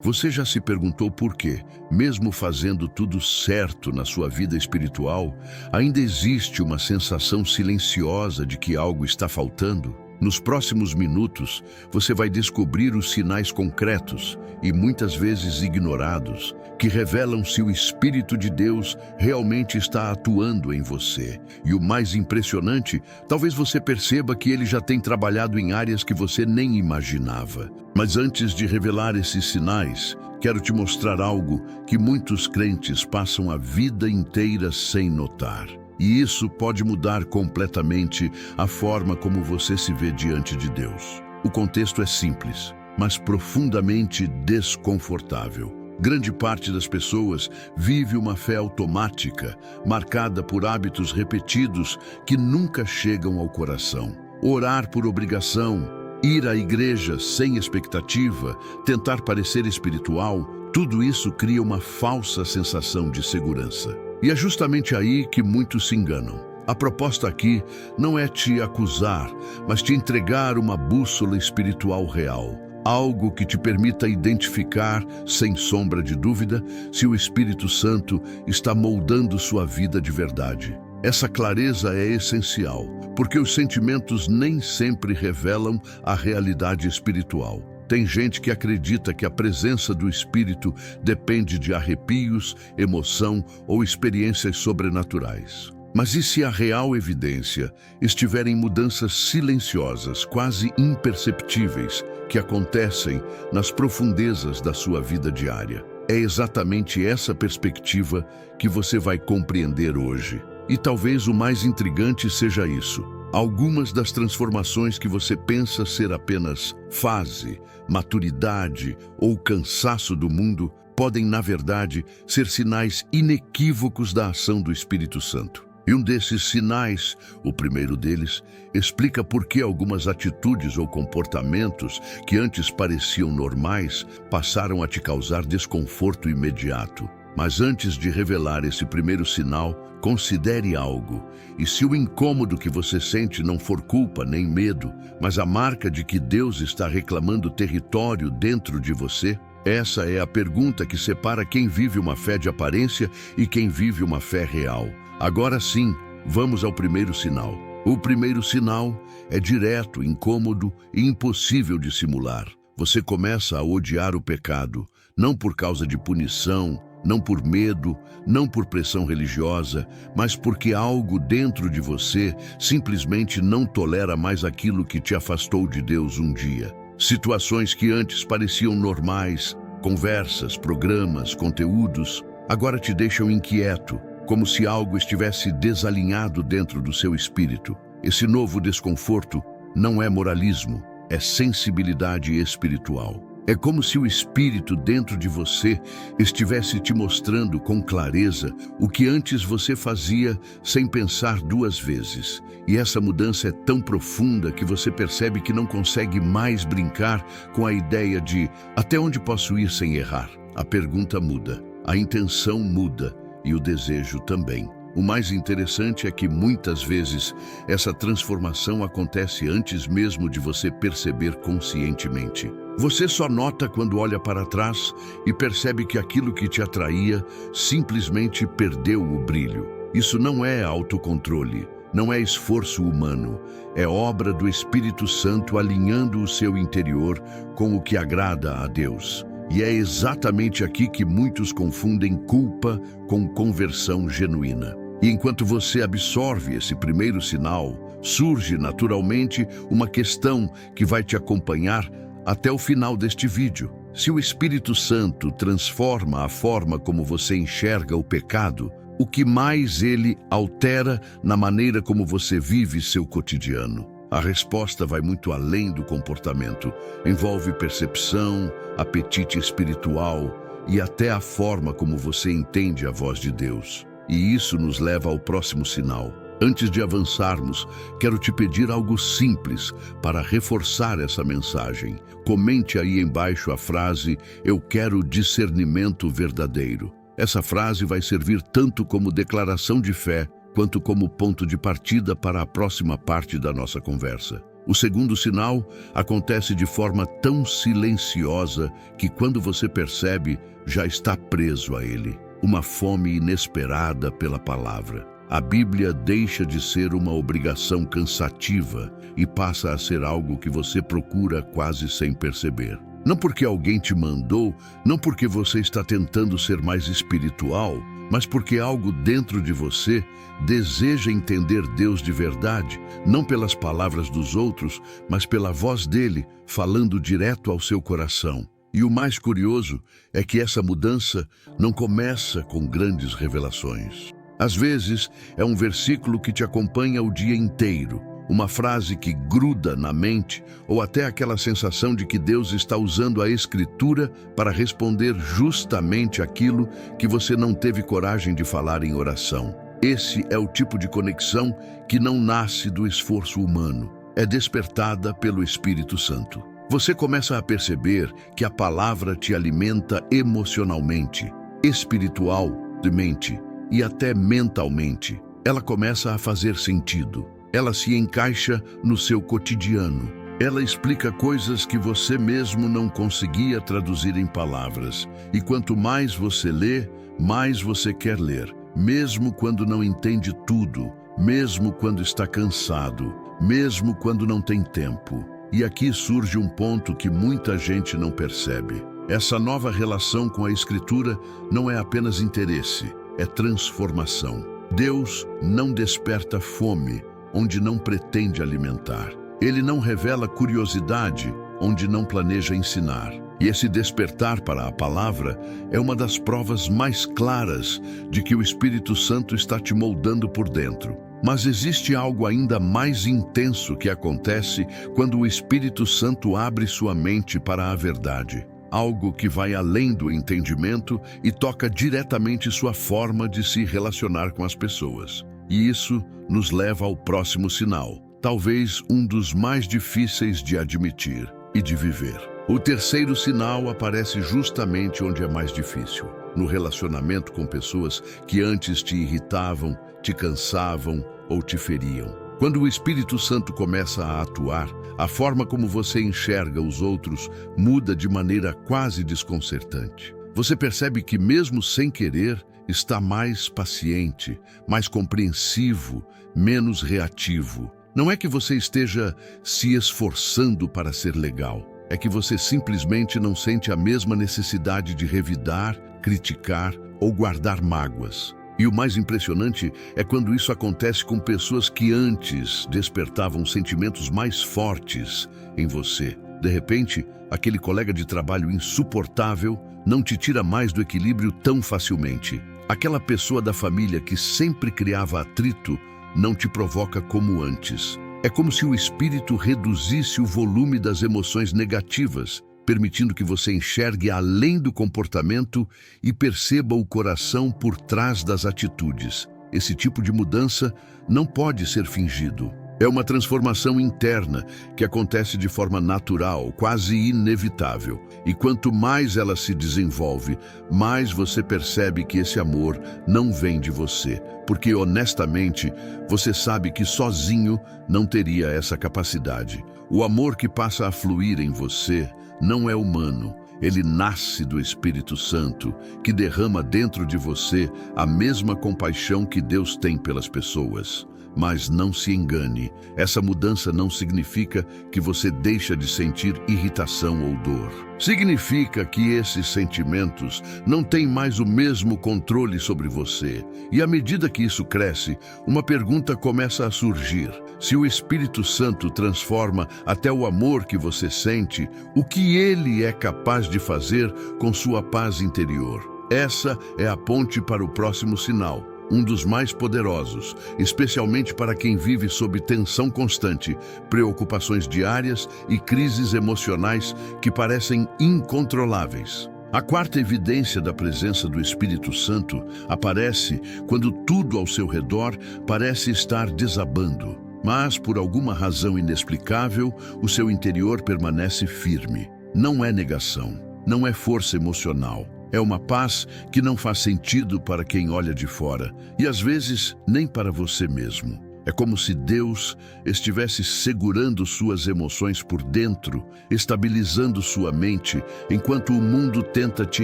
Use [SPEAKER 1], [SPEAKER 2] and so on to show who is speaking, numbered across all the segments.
[SPEAKER 1] Você já se perguntou por quê, mesmo fazendo tudo certo na sua vida espiritual, ainda existe uma sensação silenciosa de que algo está faltando? Nos próximos minutos, você vai descobrir os sinais concretos e muitas vezes ignorados que revelam se o Espírito de Deus realmente está atuando em você. E o mais impressionante, talvez você perceba que ele já tem trabalhado em áreas que você nem imaginava. Mas antes de revelar esses sinais, quero te mostrar algo que muitos crentes passam a vida inteira sem notar. E isso pode mudar completamente a forma como você se vê diante de Deus. O contexto é simples, mas profundamente desconfortável. Grande parte das pessoas vive uma fé automática, marcada por hábitos repetidos que nunca chegam ao coração. Orar por obrigação, ir à igreja sem expectativa, tentar parecer espiritual, tudo isso cria uma falsa sensação de segurança. E é justamente aí que muitos se enganam. A proposta aqui não é te acusar, mas te entregar uma bússola espiritual real. Algo que te permita identificar, sem sombra de dúvida, se o Espírito Santo está moldando sua vida de verdade. Essa clareza é essencial, porque os sentimentos nem sempre revelam a realidade espiritual. Tem gente que acredita que a presença do Espírito depende de arrepios, emoção ou experiências sobrenaturais. Mas e se a real evidência estiver em mudanças silenciosas, quase imperceptíveis, que acontecem nas profundezas da sua vida diária? É exatamente essa perspectiva que você vai compreender hoje. E talvez o mais intrigante seja isso. Algumas das transformações que você pensa ser apenas fase, maturidade ou cansaço do mundo podem, na verdade, ser sinais inequívocos da ação do Espírito Santo. E um desses sinais, o primeiro deles, explica por que algumas atitudes ou comportamentos que antes pareciam normais passaram a te causar desconforto imediato. Mas antes de revelar esse primeiro sinal, considere algo. E se o incômodo que você sente não for culpa nem medo, mas a marca de que Deus está reclamando território dentro de você? Essa é a pergunta que separa quem vive uma fé de aparência e quem vive uma fé real. Agora sim, vamos ao primeiro sinal. O primeiro sinal é direto, incômodo e impossível de simular. Você começa a odiar o pecado, não por causa de punição, não por medo, não por pressão religiosa, mas porque algo dentro de você simplesmente não tolera mais aquilo que te afastou de Deus um dia. Situações que antes pareciam normais, conversas, programas, conteúdos, agora te deixam inquieto, como se algo estivesse desalinhado dentro do seu espírito. Esse novo desconforto não é moralismo, é sensibilidade espiritual. É como se o Espírito dentro de você estivesse te mostrando com clareza o que antes você fazia sem pensar duas vezes. E essa mudança é tão profunda que você percebe que não consegue mais brincar com a ideia de até onde posso ir sem errar. A pergunta muda, a intenção muda e o desejo também. O mais interessante é que muitas vezes essa transformação acontece antes mesmo de você perceber conscientemente. Você só nota quando olha para trás e percebe que aquilo que te atraía simplesmente perdeu o brilho. Isso não é autocontrole, não é esforço humano, é obra do Espírito Santo alinhando o seu interior com o que agrada a Deus. E é exatamente aqui que muitos confundem culpa com conversão genuína. E enquanto você absorve esse primeiro sinal, surge naturalmente uma questão que vai te acompanhar até o final deste vídeo. Se o Espírito Santo transforma a forma como você enxerga o pecado, o que mais ele altera na maneira como você vive seu cotidiano? A resposta vai muito além do comportamento. Envolve percepção, apetite espiritual e até a forma como você entende a voz de Deus. E isso nos leva ao próximo sinal. Antes de avançarmos, quero te pedir algo simples para reforçar essa mensagem. Comente aí embaixo a frase "Eu quero discernimento verdadeiro". Essa frase vai servir tanto como declaração de fé, quanto como ponto de partida para a próxima parte da nossa conversa. O segundo sinal acontece de forma tão silenciosa que quando você percebe, já está preso a ele. Uma fome inesperada pela palavra. A Bíblia deixa de ser uma obrigação cansativa e passa a ser algo que você procura quase sem perceber. Não porque alguém te mandou, não porque você está tentando ser mais espiritual, mas porque algo dentro de você deseja entender Deus de verdade, não pelas palavras dos outros, mas pela voz dele, falando direto ao seu coração. E o mais curioso é que essa mudança não começa com grandes revelações. Às vezes, é um versículo que te acompanha o dia inteiro, uma frase que gruda na mente, ou até aquela sensação de que Deus está usando a Escritura para responder justamente aquilo que você não teve coragem de falar em oração. Esse é o tipo de conexão que não nasce do esforço humano, é despertada pelo Espírito Santo. Você começa a perceber que a palavra te alimenta emocionalmente, espiritualmente e até mentalmente. Ela começa a fazer sentido. Ela se encaixa no seu cotidiano. Ela explica coisas que você mesmo não conseguia traduzir em palavras. E quanto mais você lê, mais você quer ler. Mesmo quando não entende tudo, mesmo quando está cansado, mesmo quando não tem tempo. E aqui surge um ponto que muita gente não percebe. Essa nova relação com a Escritura não é apenas interesse, é transformação. Deus não desperta fome onde não pretende alimentar. Ele não revela curiosidade onde não planeja ensinar. E esse despertar para a palavra é uma das provas mais claras de que o Espírito Santo está te moldando por dentro. Mas existe algo ainda mais intenso que acontece quando o Espírito Santo abre sua mente para a verdade. Algo que vai além do entendimento e toca diretamente sua forma de se relacionar com as pessoas. E isso nos leva ao próximo sinal, talvez um dos mais difíceis de admitir e de viver. O terceiro sinal aparece justamente onde é mais difícil, no relacionamento com pessoas que antes te irritavam, te cansavam ou te feriam. Quando o Espírito Santo começa a atuar, a forma como você enxerga os outros muda de maneira quase desconcertante. Você percebe que, mesmo sem querer, está mais paciente, mais compreensivo, menos reativo. Não é que você esteja se esforçando para ser legal. É que você simplesmente não sente a mesma necessidade de revidar, criticar ou guardar mágoas. E o mais impressionante é quando isso acontece com pessoas que antes despertavam sentimentos mais fortes em você. De repente, aquele colega de trabalho insuportável não te tira mais do equilíbrio tão facilmente. Aquela pessoa da família que sempre criava atrito não te provoca como antes. É como se o Espírito reduzisse o volume das emoções negativas, permitindo que você enxergue além do comportamento e perceba o coração por trás das atitudes. Esse tipo de mudança não pode ser fingido. É uma transformação interna que acontece de forma natural, quase inevitável. E quanto mais ela se desenvolve, mais você percebe que esse amor não vem de você. Porque, honestamente, você sabe que sozinho não teria essa capacidade. O amor que passa a fluir em você não é humano. Ele nasce do Espírito Santo, que derrama dentro de você a mesma compaixão que Deus tem pelas pessoas. Mas não se engane, essa mudança não significa que você deixa de sentir irritação ou dor. Significa que esses sentimentos não têm mais o mesmo controle sobre você. E à medida que isso cresce, uma pergunta começa a surgir. Se o Espírito Santo transforma até o amor que você sente, o que ele é capaz de fazer com sua paz interior? Essa é a ponte para o próximo sinal. Um dos mais poderosos, especialmente para quem vive sob tensão constante, preocupações diárias e crises emocionais que parecem incontroláveis. A quarta evidência da presença do Espírito Santo aparece quando tudo ao seu redor parece estar desabando. Mas, por alguma razão inexplicável, o seu interior permanece firme. Não é negação, não é força emocional. É uma paz que não faz sentido para quem olha de fora e, às vezes, nem para você mesmo. É como se Deus estivesse segurando suas emoções por dentro, estabilizando sua mente, enquanto o mundo tenta te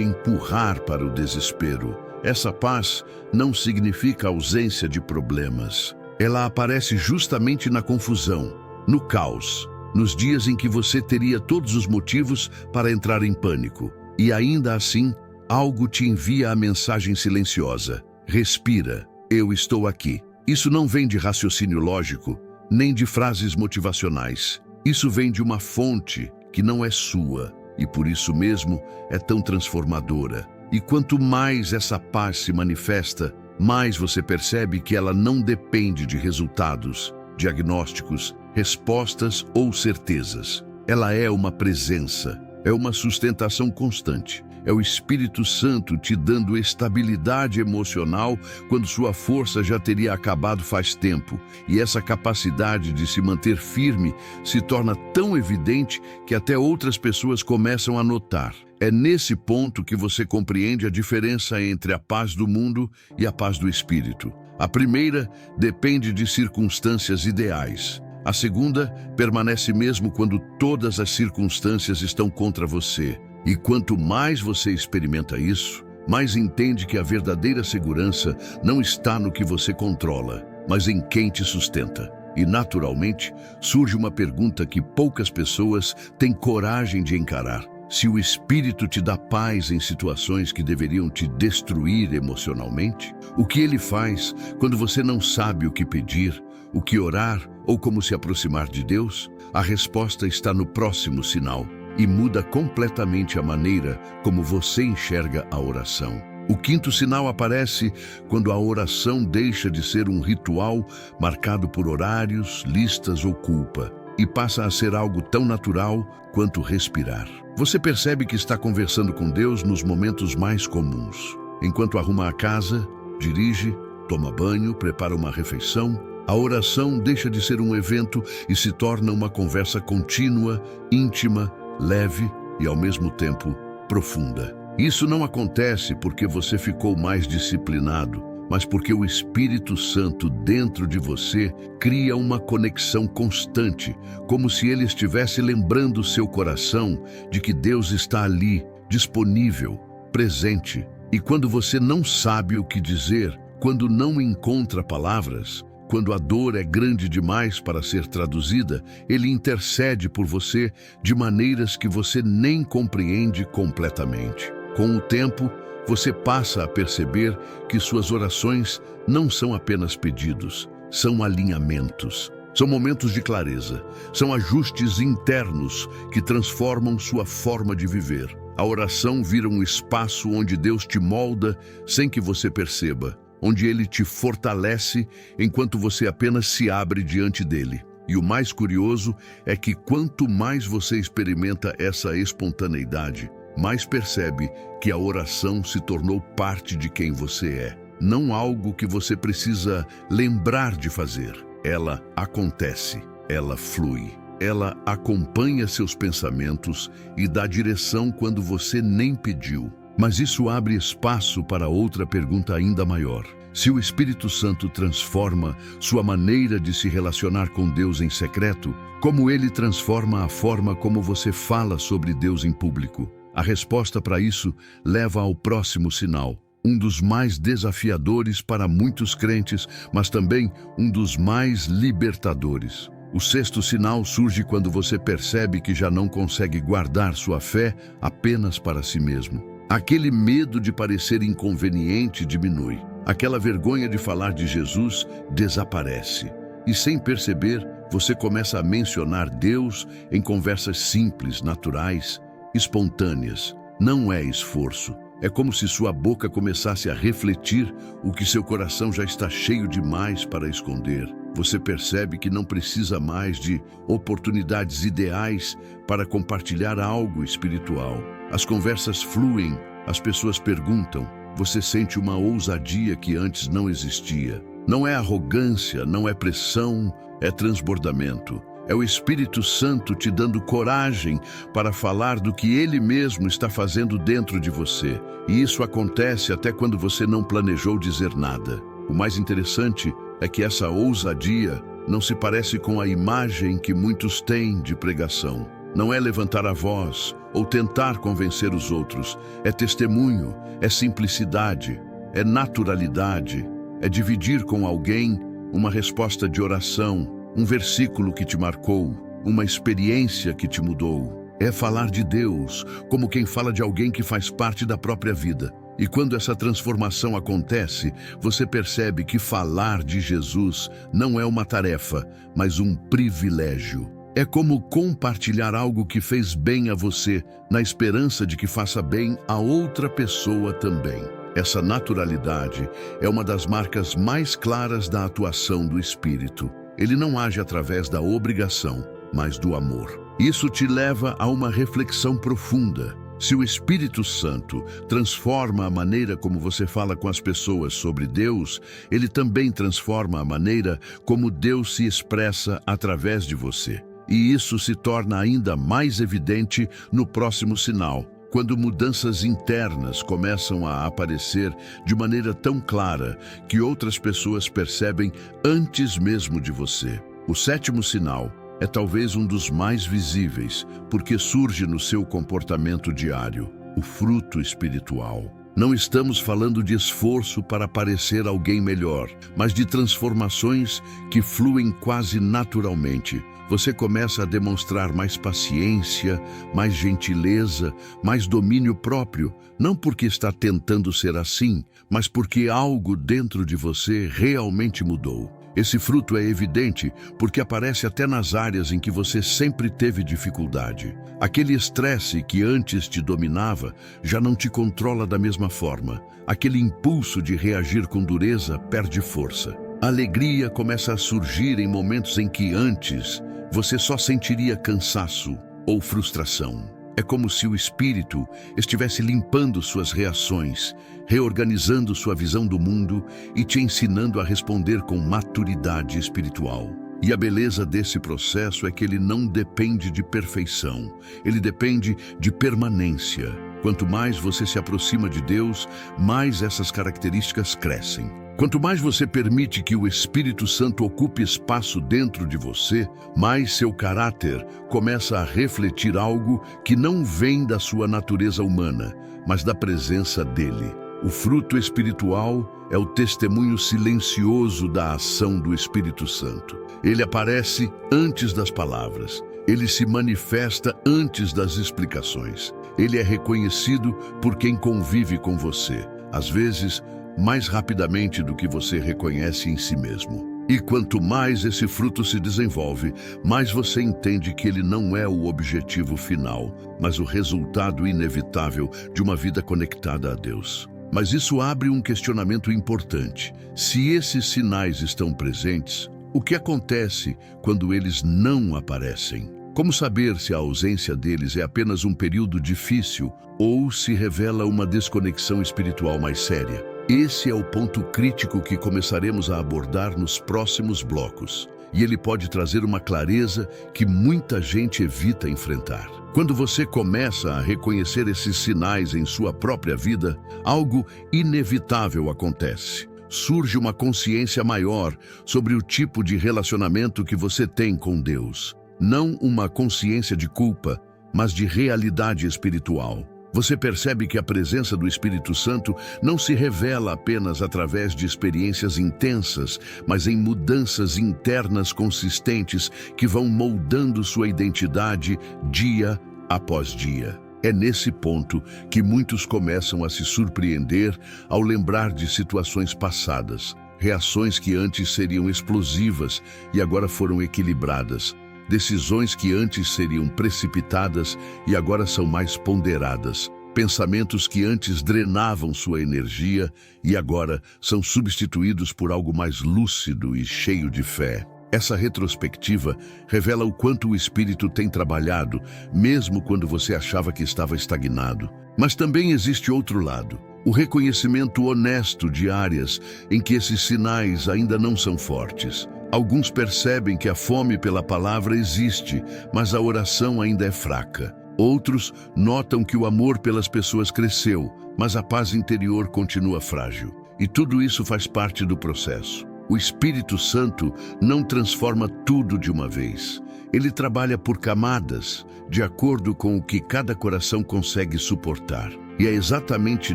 [SPEAKER 1] empurrar para o desespero. Essa paz não significa ausência de problemas. Ela aparece justamente na confusão, no caos, nos dias em que você teria todos os motivos para entrar em pânico. E ainda assim, algo te envia a mensagem silenciosa: respira, eu estou aqui. Isso não vem de raciocínio lógico, nem de frases motivacionais. Isso vem de uma fonte que não é sua e por isso mesmo é tão transformadora. E quanto mais essa paz se manifesta, mais você percebe que ela não depende de resultados, diagnósticos, respostas ou certezas. Ela é uma presença, é uma sustentação constante. É o Espírito Santo te dando estabilidade emocional quando sua força já teria acabado faz tempo. E essa capacidade de se manter firme se torna tão evidente que até outras pessoas começam a notar. É nesse ponto que você compreende a diferença entre a paz do mundo e a paz do Espírito. A primeira depende de circunstâncias ideais. A segunda permanece mesmo quando todas as circunstâncias estão contra você. E quanto mais você experimenta isso, mais entende que a verdadeira segurança não está no que você controla, mas em quem te sustenta. E, naturalmente, surge uma pergunta que poucas pessoas têm coragem de encarar. Se o Espírito te dá paz em situações que deveriam te destruir emocionalmente, o que ele faz quando você não sabe o que pedir, o que orar ou como se aproximar de Deus? A resposta está no próximo sinal. E muda completamente a maneira como você enxerga a oração. O quinto sinal aparece quando a oração deixa de ser um ritual marcado por horários, listas ou culpa, e passa a ser algo tão natural quanto respirar. Você percebe que está conversando com Deus nos momentos mais comuns. Enquanto arruma a casa, dirige, toma banho, prepara uma refeição, a oração deixa de ser um evento e se torna uma conversa contínua, íntima, leve e, ao mesmo tempo, profunda. Isso não acontece porque você ficou mais disciplinado, mas porque o Espírito Santo dentro de você cria uma conexão constante, como se ele estivesse lembrando seu coração de que Deus está ali, disponível, presente. E quando você não sabe o que dizer, quando não encontra palavras, quando a dor é grande demais para ser traduzida, ele intercede por você de maneiras que você nem compreende completamente. Com o tempo, você passa a perceber que suas orações não são apenas pedidos, são alinhamentos. São momentos de clareza, são ajustes internos que transformam sua forma de viver. A oração vira um espaço onde Deus te molda sem que você perceba, onde ele te fortalece enquanto você apenas se abre diante dele. E o mais curioso é que quanto mais você experimenta essa espontaneidade, mais percebe que a oração se tornou parte de quem você é. Não algo que você precisa lembrar de fazer. Ela acontece, ela flui. Ela acompanha seus pensamentos e dá direção quando você nem pediu. Mas isso abre espaço para outra pergunta ainda maior. Se o Espírito Santo transforma sua maneira de se relacionar com Deus em secreto, como ele transforma a forma como você fala sobre Deus em público? A resposta para isso leva ao próximo sinal, um dos mais desafiadores para muitos crentes, mas também um dos mais libertadores. O sexto sinal surge quando você percebe que já não consegue guardar sua fé apenas para si mesmo. Aquele medo de parecer inconveniente diminui. Aquela vergonha de falar de Jesus desaparece. E sem perceber, você começa a mencionar Deus em conversas simples, naturais, espontâneas. Não é esforço. É como se sua boca começasse a refletir o que seu coração já está cheio demais para esconder. Você percebe que não precisa mais de oportunidades ideais para compartilhar algo espiritual. As conversas fluem, as pessoas perguntam, você sente uma ousadia que antes não existia. Não é arrogância, não é pressão, é transbordamento. É o Espírito Santo te dando coragem para falar do que Ele mesmo está fazendo dentro de você. E isso acontece até quando você não planejou dizer nada. O mais interessante é que essa ousadia não se parece com a imagem que muitos têm de pregação. Não é levantar a voz ou tentar convencer os outros. É testemunho, é simplicidade, é naturalidade, é dividir com alguém uma resposta de oração, um versículo que te marcou, uma experiência que te mudou. É falar de Deus como quem fala de alguém que faz parte da própria vida. E quando essa transformação acontece, você percebe que falar de Jesus não é uma tarefa, mas um privilégio. É como compartilhar algo que fez bem a você, na esperança de que faça bem a outra pessoa também. Essa naturalidade é uma das marcas mais claras da atuação do Espírito. Ele não age através da obrigação, mas do amor. Isso te leva a uma reflexão profunda. Se o Espírito Santo transforma a maneira como você fala com as pessoas sobre Deus, ele também transforma a maneira como Deus se expressa através de você. E isso se torna ainda mais evidente no próximo sinal, quando mudanças internas começam a aparecer de maneira tão clara que outras pessoas percebem antes mesmo de você. O sétimo sinal é talvez um dos mais visíveis, porque surge no seu comportamento diário, o fruto espiritual. Não estamos falando de esforço para parecer alguém melhor, mas de transformações que fluem quase naturalmente. Você começa a demonstrar mais paciência, mais gentileza, mais domínio próprio, não porque está tentando ser assim, mas porque algo dentro de você realmente mudou. Esse fruto é evidente porque aparece até nas áreas em que você sempre teve dificuldade. Aquele estresse que antes te dominava já não te controla da mesma forma. Aquele impulso de reagir com dureza perde força. A alegria começa a surgir em momentos em que antes você só sentiria cansaço ou frustração. É como se o Espírito estivesse limpando suas reações, reorganizando sua visão do mundo e te ensinando a responder com maturidade espiritual. E a beleza desse processo é que ele não depende de perfeição, ele depende de permanência. Quanto mais você se aproxima de Deus, mais essas características crescem. Quanto mais você permite que o Espírito Santo ocupe espaço dentro de você, mais seu caráter começa a refletir algo que não vem da sua natureza humana, mas da presença dele. O fruto espiritual é o testemunho silencioso da ação do Espírito Santo. Ele aparece antes das palavras. Ele se manifesta antes das explicações. Ele é reconhecido por quem convive com você. Às vezes, mais rapidamente do que você reconhece em si mesmo. E quanto mais esse fruto se desenvolve, mais você entende que ele não é o objetivo final, mas o resultado inevitável de uma vida conectada a Deus. Mas isso abre um questionamento importante. Se esses sinais estão presentes, o que acontece quando eles não aparecem? Como saber se a ausência deles é apenas um período difícil ou se revela uma desconexão espiritual mais séria? Esse é o ponto crítico que começaremos a abordar nos próximos blocos. E ele pode trazer uma clareza que muita gente evita enfrentar. Quando você começa a reconhecer esses sinais em sua própria vida, algo inevitável acontece. Surge uma consciência maior sobre o tipo de relacionamento que você tem com Deus. Não uma consciência de culpa, mas de realidade espiritual. Você percebe que a presença do Espírito Santo não se revela apenas através de experiências intensas, mas em mudanças internas consistentes que vão moldando sua identidade dia após dia. É nesse ponto que muitos começam a se surpreender ao lembrar de situações passadas, reações que antes seriam explosivas e agora foram equilibradas. Decisões que antes seriam precipitadas e agora são mais ponderadas. Pensamentos que antes drenavam sua energia e agora são substituídos por algo mais lúcido e cheio de fé. Essa retrospectiva revela o quanto o Espírito tem trabalhado, mesmo quando você achava que estava estagnado. Mas também existe outro lado. O reconhecimento honesto de áreas em que esses sinais ainda não são fortes. Alguns percebem que a fome pela palavra existe, mas a oração ainda é fraca. Outros notam que o amor pelas pessoas cresceu, mas a paz interior continua frágil. E tudo isso faz parte do processo. O Espírito Santo não transforma tudo de uma vez. Ele trabalha por camadas, de acordo com o que cada coração consegue suportar. E é exatamente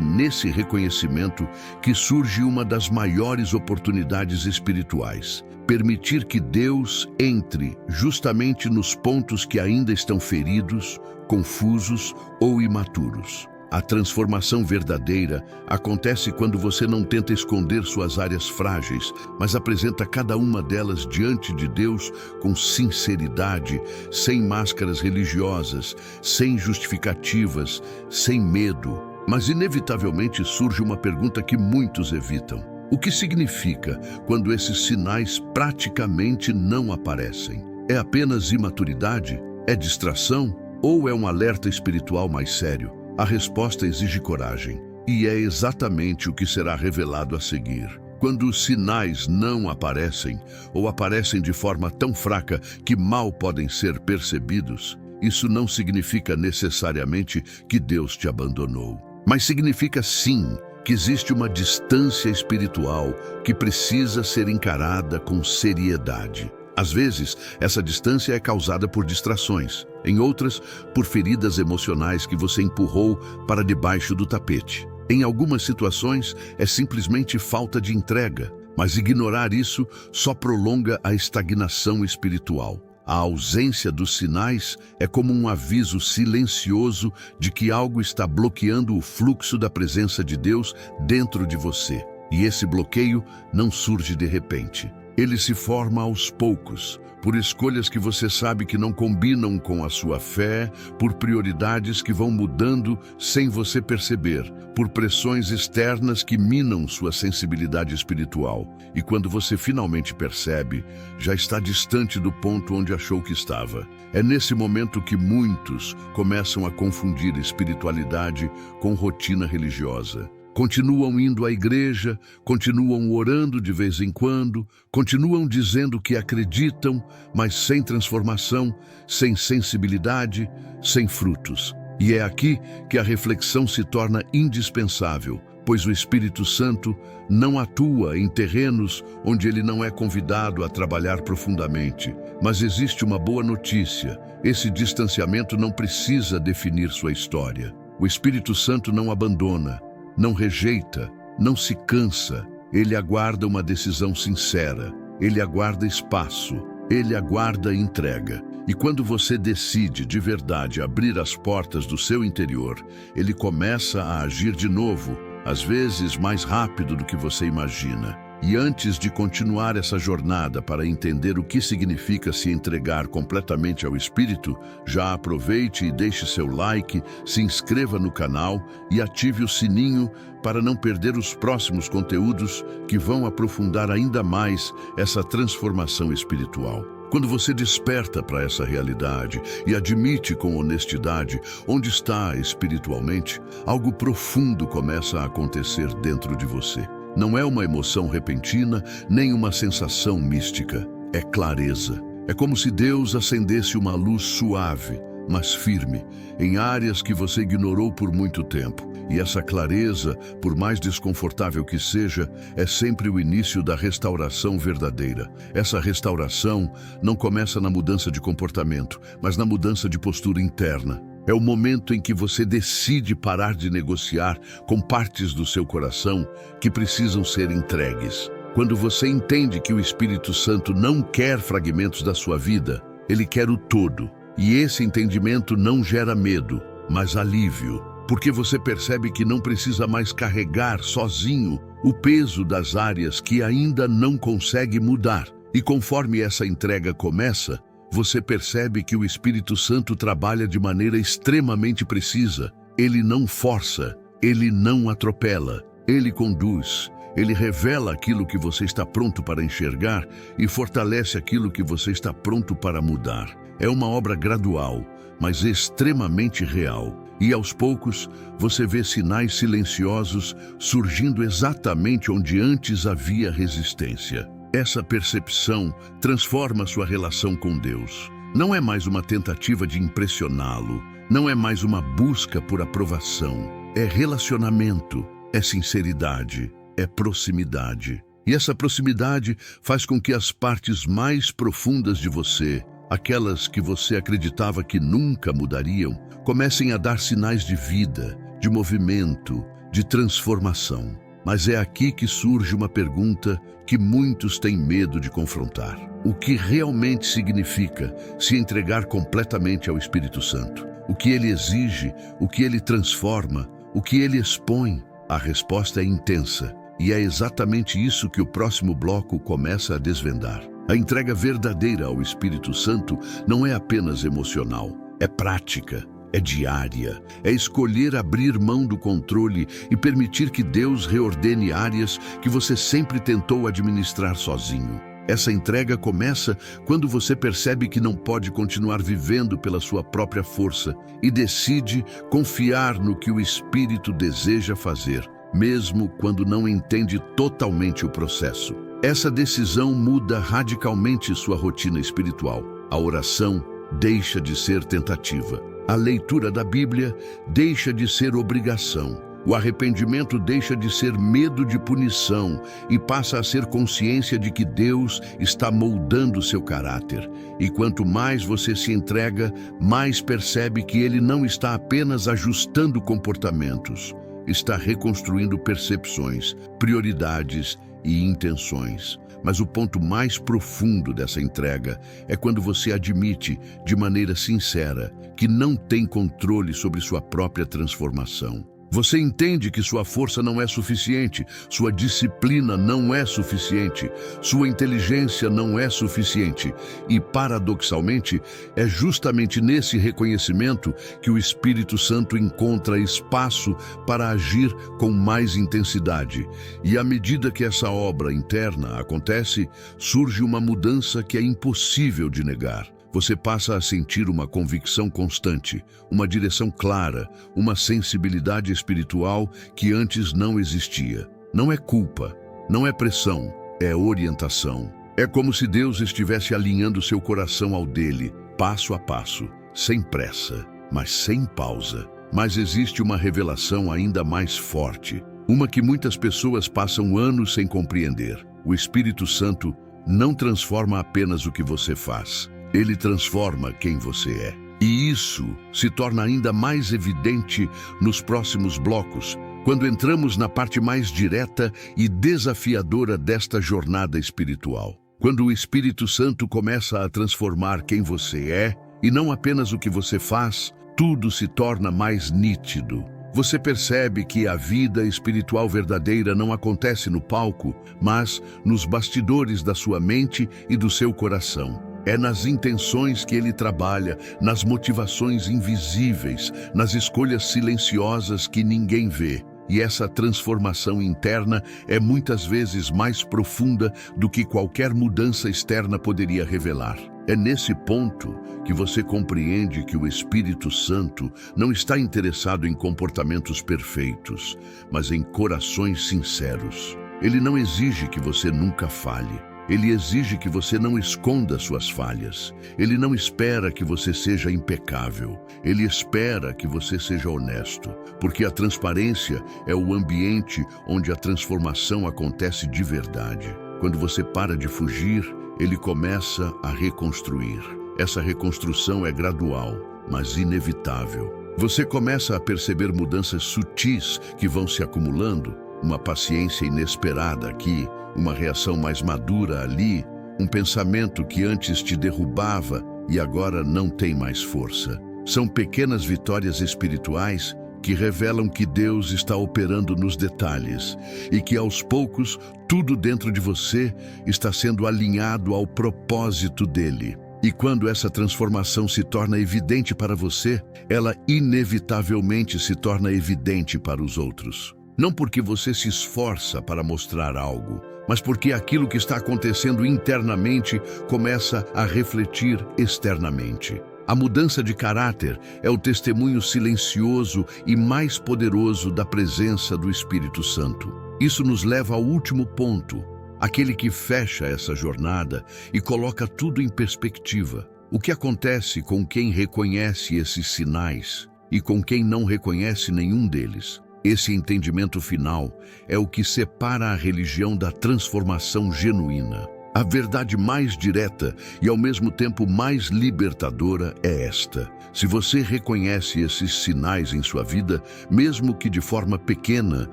[SPEAKER 1] nesse reconhecimento que surge uma das maiores oportunidades espirituais: permitir que Deus entre justamente nos pontos que ainda estão feridos, confusos ou imaturos. A transformação verdadeira acontece quando você não tenta esconder suas áreas frágeis, mas apresenta cada uma delas diante de Deus com sinceridade, sem máscaras religiosas, sem justificativas, sem medo. Mas inevitavelmente surge uma pergunta que muitos evitam: o que significa quando esses sinais praticamente não aparecem? É apenas imaturidade? É distração? Ou é um alerta espiritual mais sério? A resposta exige coragem, e é exatamente o que será revelado a seguir. Quando os sinais não aparecem, ou aparecem de forma tão fraca que mal podem ser percebidos, isso não significa necessariamente que Deus te abandonou. Mas significa sim que existe uma distância espiritual que precisa ser encarada com seriedade. Às vezes, essa distância é causada por distrações. Em outras, por feridas emocionais que você empurrou para debaixo do tapete. Em algumas situações, é simplesmente falta de entrega, mas ignorar isso só prolonga a estagnação espiritual. A ausência dos sinais é como um aviso silencioso de que algo está bloqueando o fluxo da presença de Deus dentro de você. E esse bloqueio não surge de repente. Ele se forma aos poucos, por escolhas que você sabe que não combinam com a sua fé, por prioridades que vão mudando sem você perceber, por pressões externas que minam sua sensibilidade espiritual. E quando você finalmente percebe, já está distante do ponto onde achou que estava. É nesse momento que muitos começam a confundir espiritualidade com rotina religiosa. Continuam indo à igreja, continuam orando de vez em quando, continuam dizendo que acreditam, mas sem transformação, sem sensibilidade, sem frutos. E é aqui que a reflexão se torna indispensável, pois o Espírito Santo não atua em terrenos onde ele não é convidado a trabalhar profundamente. Mas existe uma boa notícia: esse distanciamento não precisa definir sua história. O Espírito Santo não abandona, não rejeita, não se cansa. Ele aguarda uma decisão sincera, ele aguarda espaço, ele aguarda entrega. E quando você decide de verdade abrir as portas do seu interior, ele começa a agir de novo, às vezes mais rápido do que você imagina. E antes de continuar essa jornada para entender o que significa se entregar completamente ao Espírito, já aproveite e deixe seu like, se inscreva no canal e ative o sininho para não perder os próximos conteúdos que vão aprofundar ainda mais essa transformação espiritual. Quando você desperta para essa realidade e admite com honestidade onde está espiritualmente, algo profundo começa a acontecer dentro de você. Não é uma emoção repentina, nem uma sensação mística. É clareza. É como se Deus acendesse uma luz suave, mas firme, em áreas que você ignorou por muito tempo. E essa clareza, por mais desconfortável que seja, é sempre o início da restauração verdadeira. Essa restauração não começa na mudança de comportamento, mas na mudança de postura interna. É o momento em que você decide parar de negociar com partes do seu coração que precisam ser entregues. Quando você entende que o Espírito Santo não quer fragmentos da sua vida, ele quer o todo. E esse entendimento não gera medo, mas alívio, porque você percebe que não precisa mais carregar sozinho o peso das áreas que ainda não consegue mudar. E conforme essa entrega começa, você percebe que o Espírito Santo trabalha de maneira extremamente precisa. Ele não força, ele não atropela, ele conduz, ele revela aquilo que você está pronto para enxergar e fortalece aquilo que você está pronto para mudar. É uma obra gradual, mas extremamente real. E aos poucos, você vê sinais silenciosos surgindo exatamente onde antes havia resistência. Essa percepção transforma sua relação com Deus. Não é mais uma tentativa de impressioná-lo, não é mais uma busca por aprovação. É relacionamento, é sinceridade, é proximidade. E essa proximidade faz com que as partes mais profundas de você, aquelas que você acreditava que nunca mudariam, comecem a dar sinais de vida, de movimento, de transformação. Mas é aqui que surge uma pergunta que muitos têm medo de confrontar. O que realmente significa se entregar completamente ao Espírito Santo? O que ele exige? O que ele transforma? O que ele expõe? A resposta é intensa, e é exatamente isso que o próximo bloco começa a desvendar. A entrega verdadeira ao Espírito Santo não é apenas emocional, é prática. É diária, é escolher abrir mão do controle e permitir que Deus reordene áreas que você sempre tentou administrar sozinho. Essa entrega começa quando você percebe que não pode continuar vivendo pela sua própria força e decide confiar no que o Espírito deseja fazer, mesmo quando não entende totalmente o processo. Essa decisão muda radicalmente sua rotina espiritual. A oração deixa de ser tentativa. A leitura da Bíblia deixa de ser obrigação. O arrependimento deixa de ser medo de punição e passa a ser consciência de que Deus está moldando seu caráter. E quanto mais você se entrega, mais percebe que Ele não está apenas ajustando comportamentos, está reconstruindo percepções, prioridades e intenções. Mas o ponto mais profundo dessa entrega é quando você admite, de maneira sincera, que não tem controle sobre sua própria transformação. Você entende que sua força não é suficiente, sua disciplina não é suficiente, sua inteligência não é suficiente. E, paradoxalmente, é justamente nesse reconhecimento que o Espírito Santo encontra espaço para agir com mais intensidade. E à medida que essa obra interna acontece, surge uma mudança que é impossível de negar. Você passa a sentir uma convicção constante, uma direção clara, uma sensibilidade espiritual que antes não existia. Não é culpa, não é pressão, é orientação. É como se Deus estivesse alinhando seu coração ao dele, passo a passo, sem pressa, mas sem pausa. Mas existe uma revelação ainda mais forte, uma que muitas pessoas passam anos sem compreender. O Espírito Santo não transforma apenas o que você faz. Ele transforma quem você é. E isso se torna ainda mais evidente nos próximos blocos, quando entramos na parte mais direta e desafiadora desta jornada espiritual. Quando o Espírito Santo começa a transformar quem você é, e não apenas o que você faz, tudo se torna mais nítido. Você percebe que a vida espiritual verdadeira não acontece no palco, mas nos bastidores da sua mente e do seu coração. É nas intenções que ele trabalha, nas motivações invisíveis, nas escolhas silenciosas que ninguém vê. E essa transformação interna é muitas vezes mais profunda do que qualquer mudança externa poderia revelar. É nesse ponto que você compreende que o Espírito Santo não está interessado em comportamentos perfeitos, mas em corações sinceros. Ele não exige que você nunca falhe. Ele exige que você não esconda suas falhas. Ele não espera que você seja impecável. Ele espera que você seja honesto, porque a transparência é o ambiente onde a transformação acontece de verdade. Quando você para de fugir, ele começa a reconstruir. Essa reconstrução é gradual, mas inevitável. Você começa a perceber mudanças sutis que vão se acumulando, uma paciência inesperada aqui, uma reação mais madura ali, um pensamento que antes te derrubava e agora não tem mais força. São pequenas vitórias espirituais que revelam que Deus está operando nos detalhes e que aos poucos tudo dentro de você está sendo alinhado ao propósito dele. E quando essa transformação se torna evidente para você, ela inevitavelmente se torna evidente para os outros. Não porque você se esforça para mostrar algo, mas porque aquilo que está acontecendo internamente começa a refletir externamente. A mudança de caráter é o testemunho silencioso e mais poderoso da presença do Espírito Santo. Isso nos leva ao último ponto, aquele que fecha essa jornada e coloca tudo em perspectiva. O que acontece com quem reconhece esses sinais e com quem não reconhece nenhum deles? Esse entendimento final é o que separa a religião da transformação genuína. A verdade mais direta e ao mesmo tempo mais libertadora é esta: se você reconhece esses sinais em sua vida, mesmo que de forma pequena,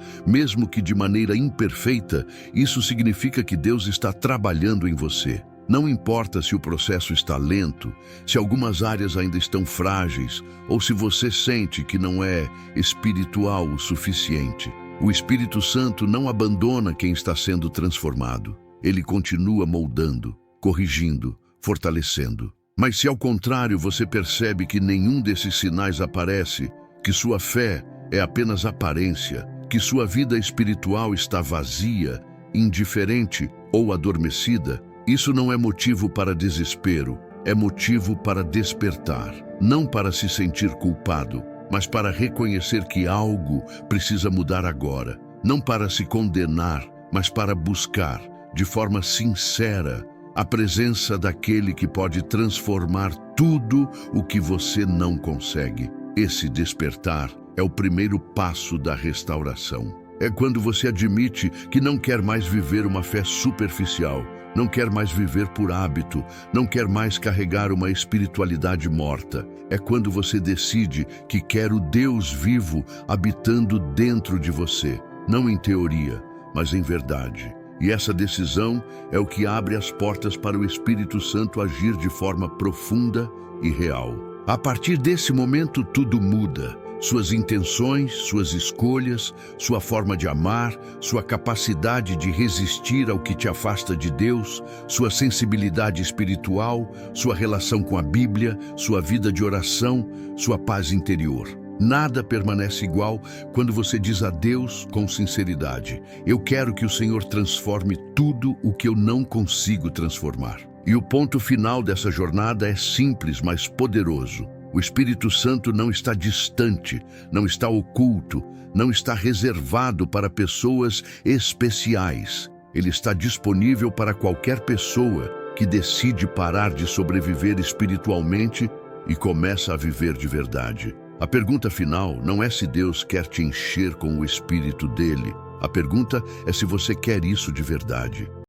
[SPEAKER 1] mesmo que de maneira imperfeita, isso significa que Deus está trabalhando em você. Não importa se o processo está lento, se algumas áreas ainda estão frágeis, ou se você sente que não é espiritual o suficiente. O Espírito Santo não abandona quem está sendo transformado. Ele continua moldando, corrigindo, fortalecendo. Mas se ao contrário você percebe que nenhum desses sinais aparece, que sua fé é apenas aparência, que sua vida espiritual está vazia, indiferente ou adormecida, isso não é motivo para desespero, é motivo para despertar. Não para se sentir culpado, mas para reconhecer que algo precisa mudar agora. Não para se condenar, mas para buscar, de forma sincera, a presença daquele que pode transformar tudo o que você não consegue. Esse despertar é o primeiro passo da restauração. É quando você admite que não quer mais viver uma fé superficial, não quer mais viver por hábito, não quer mais carregar uma espiritualidade morta. É quando você decide que quer o Deus vivo habitando dentro de você, não em teoria, mas em verdade. E essa decisão é o que abre as portas para o Espírito Santo agir de forma profunda e real. A partir desse momento, tudo muda. Suas intenções, suas escolhas, sua forma de amar, sua capacidade de resistir ao que te afasta de Deus, sua sensibilidade espiritual, sua relação com a Bíblia, sua vida de oração, sua paz interior. Nada permanece igual quando você diz a Deus com sinceridade: eu quero que o Senhor transforme tudo o que eu não consigo transformar. E o ponto final dessa jornada é simples, mas poderoso. O Espírito Santo não está distante, não está oculto, não está reservado para pessoas especiais. Ele está disponível para qualquer pessoa que decide parar de sobreviver espiritualmente e começa a viver de verdade. A pergunta final não é se Deus quer te encher com o Espírito dele. A pergunta é se você quer isso de verdade.